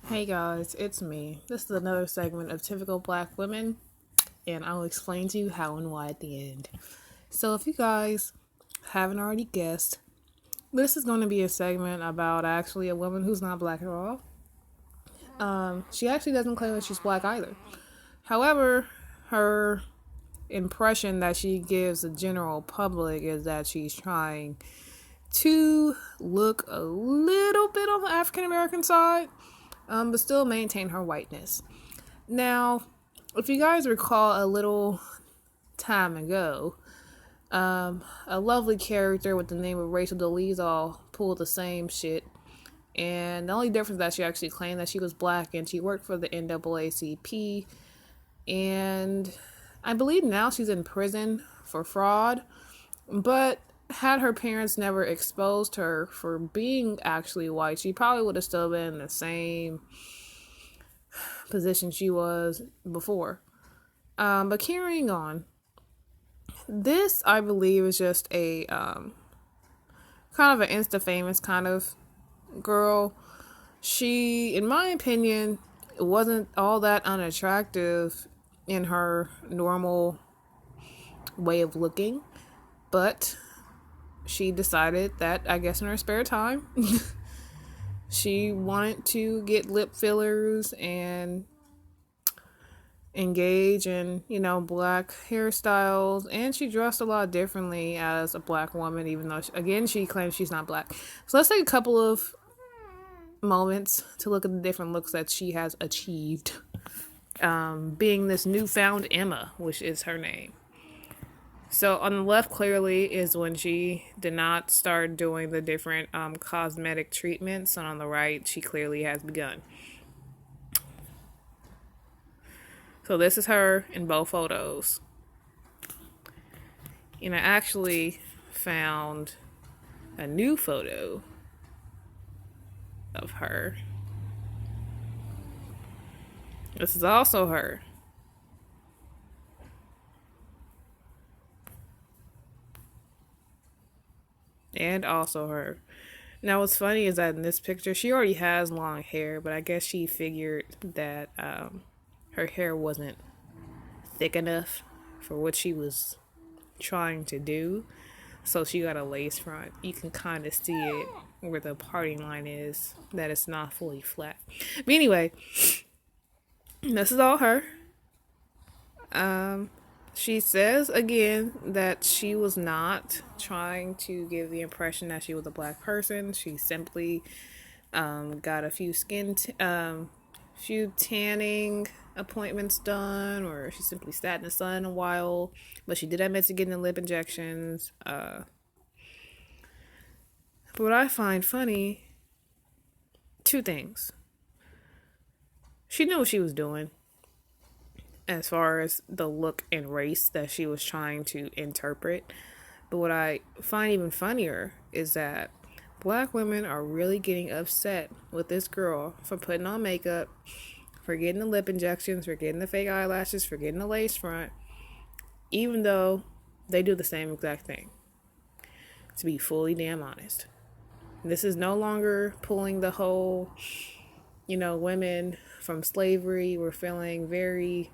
Hey guys, it's me. This is another segment of Typical Black Women, and I'll explain to you how and why at the end. So, if you guys haven't already guessed, this is going to be a segment about actually a woman who's not black at all. She actually doesn't claim that she's black either. However, her impression that she gives the general public is that she's trying to look a little bit on the African American side, but still maintain her whiteness. Now, if you guys recall a little time ago, a lovely character with the name of Rachel Dolezal pulled the same shit. And the only difference is that she actually claimed that she was black and she worked for the NAACP. And I believe now she's in prison for fraud. But had her parents never exposed her for being actually white, she probably would have still been in the same position she was before. But carrying on, this I believe is just a kind of an insta famous kind of girl. She, in my opinion, wasn't all that unattractive in her normal way of looking, but she decided that, I guess, in her spare time, she wanted to get lip fillers and engage in, black hairstyles, and she dressed a lot differently as a black woman, even though, again, she claims she's not black. So let's take a couple of moments to look at the different looks that she has achieved, being this newfound Emma, which is her name. So on the left clearly is when she did not start doing the different cosmetic treatments, and on the right she clearly has begun. So this is her in both photos. And I actually found a new photo of her. This is also her. And also her. Now what's funny is that in this picture, she already has long hair, but I guess she figured that her hair wasn't thick enough for what she was trying to do. So she got a lace front. You can kind of see it where the parting line is, that it's not fully flat. But anyway, this is all her. She says again that she was not trying to give the impression that she was a black person. She simply got a few few tanning appointments done, or she simply sat in the sun a while. But she did admit to getting the lip injections. But what I find funny, two things. She knew what she was doing as far as the look and race that she was trying to interpret. But what I find even funnier is that black women are really getting upset with this girl for putting on makeup, for getting the lip injections, for getting the fake eyelashes, for getting the lace front, even though they do the same exact thing. To be fully damn honest. This is no longer pulling the whole, women from slavery were feeling very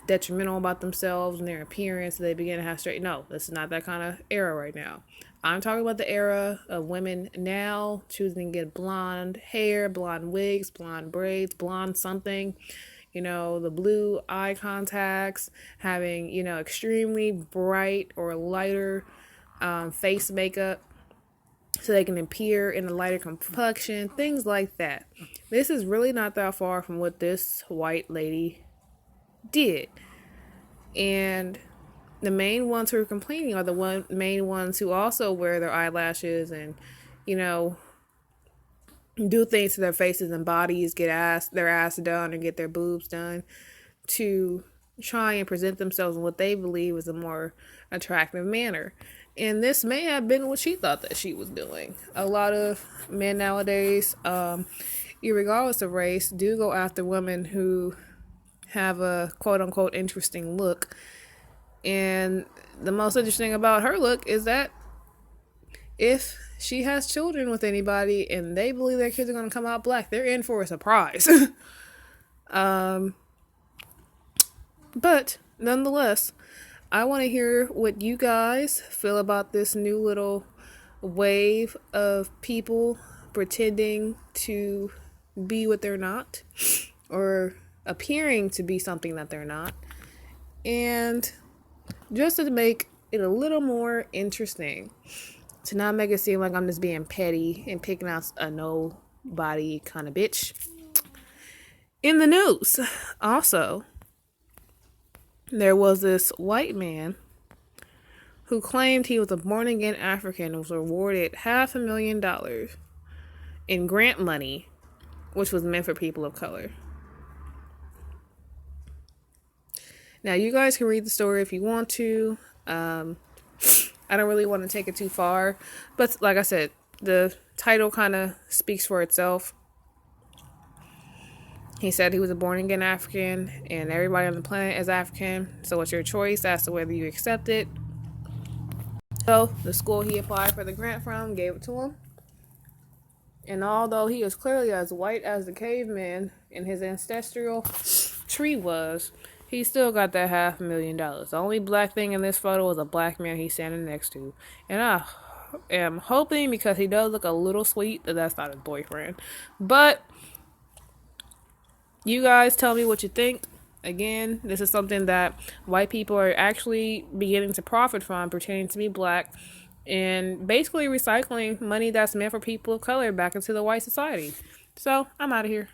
detrimental about themselves and their appearance, so they begin to have straight. No, this is not that kind of era right now. I'm talking about the era of women now choosing to get blonde hair, blonde wigs, blonde braids, blonde something. The blue eye contacts, having, extremely bright or lighter face makeup so they can appear in a lighter complexion, things like that. This is really not that far from what this white lady did. And the main ones who are complaining are the main ones who also wear their eyelashes and, do things to their faces and bodies, get their ass done or get their boobs done to try and present themselves in what they believe is a more attractive manner. And this may have been what she thought that she was doing. A lot of men nowadays, regardless of race, do go after women who have a quote-unquote interesting look. And the most interesting about her look is that if she has children with anybody and they believe their kids are going to come out black, they're in for a surprise. But nonetheless, I want to hear what you guys feel about this new little wave of people pretending to be what they're not, or appearing to be something that they're not. And just to make it a little more interesting, to not make it seem like I'm just being petty and picking out a nobody kind of bitch. In the news, also, there was this white man who claimed he was a born-again African and was awarded $500,000 in grant money, which was meant for people of color. Now, you guys can read the story if you want to. I don't really want to take it too far, but like I said, the title kind of speaks for itself. He said he was a born-again African, and everybody on the planet is African, so it's your choice as to whether you accept it. So, the school he applied for the grant from gave it to him. And although he was clearly as white as the caveman in his ancestral tree was, he still got that $500,000. The only black thing in this photo is a black man he's standing next to. And I am hoping, because he does look a little sweet, that that's not his boyfriend. But you guys tell me what you think. Again, this is something that white people are actually beginning to profit from, pretending to be black, and basically recycling money that's meant for people of color back into the white society. So, I'm out of here.